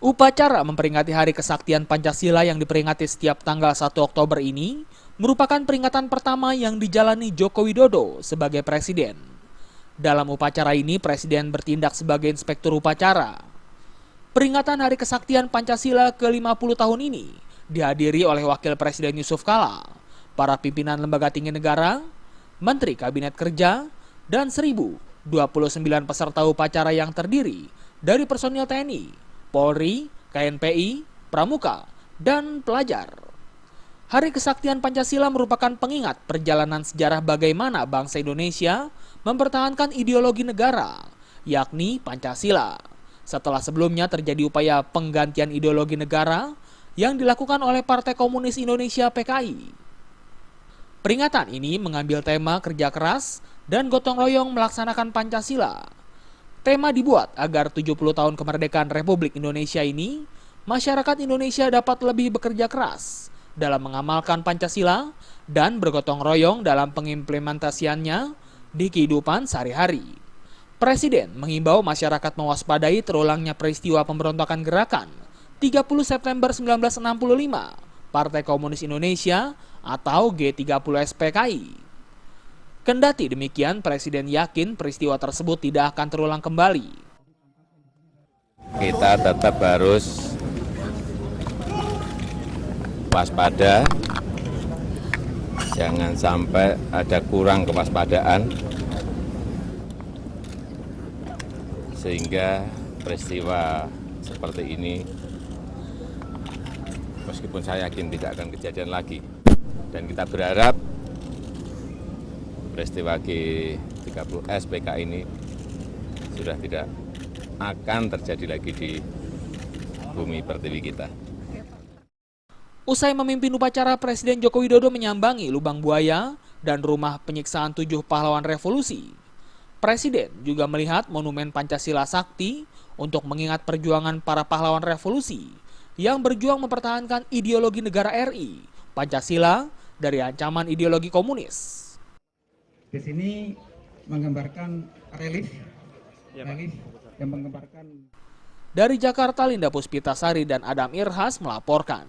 Upacara memperingati Hari Kesaktian Pancasila yang diperingati setiap tanggal 1 Oktober ini merupakan peringatan pertama yang dijalani Joko Widodo sebagai presiden. Dalam upacara ini, presiden bertindak sebagai inspektur upacara. Peringatan Hari Kesaktian Pancasila ke-50 tahun ini dihadiri oleh Wakil Presiden Yusuf Kala, para pimpinan lembaga tinggi negara, Menteri Kabinet Kerja, dan 1.029 peserta upacara yang terdiri dari personil TNI, Polri, KNPI, Pramuka, dan pelajar. Hari Kesaktian Pancasila merupakan pengingat perjalanan sejarah bagaimana bangsa Indonesia mempertahankan ideologi negara, yakni Pancasila, setelah sebelumnya terjadi upaya penggantian ideologi negara yang dilakukan oleh Partai Komunis Indonesia (PKI). Peringatan ini mengambil tema kerja keras dan gotong royong melaksanakan Pancasila. Tema dibuat agar 70 tahun kemerdekaan Republik Indonesia ini, masyarakat Indonesia dapat lebih bekerja keras dalam mengamalkan Pancasila dan bergotong royong dalam pengimplementasiannya di kehidupan sehari-hari. Presiden mengimbau masyarakat mewaspadai terulangnya peristiwa pemberontakan gerakan 30 September 1965 Partai Komunis Indonesia atau G30S PKI. Kendati demikian, Presiden yakin peristiwa tersebut tidak akan terulang kembali. Kita tetap harus waspada, jangan sampai ada kurang kewaspadaan, sehingga peristiwa seperti ini, meskipun saya yakin tidak akan kejadian lagi, dan kita berharap peristiwa G30S PKI ini sudah tidak akan terjadi lagi di bumi pertiwi kita. Usai memimpin upacara, Presiden Joko Widodo menyambangi Lubang Buaya dan rumah penyiksaan 7 pahlawan revolusi. Presiden juga melihat monumen Pancasila Sakti untuk mengingat perjuangan para pahlawan revolusi yang berjuang mempertahankan ideologi negara RI, Pancasila, dari ancaman ideologi komunis. Di sini menggambarkan relief yang menggambarkan. Dari Jakarta, Linda Puspitasari dan Adam Irhas melaporkan.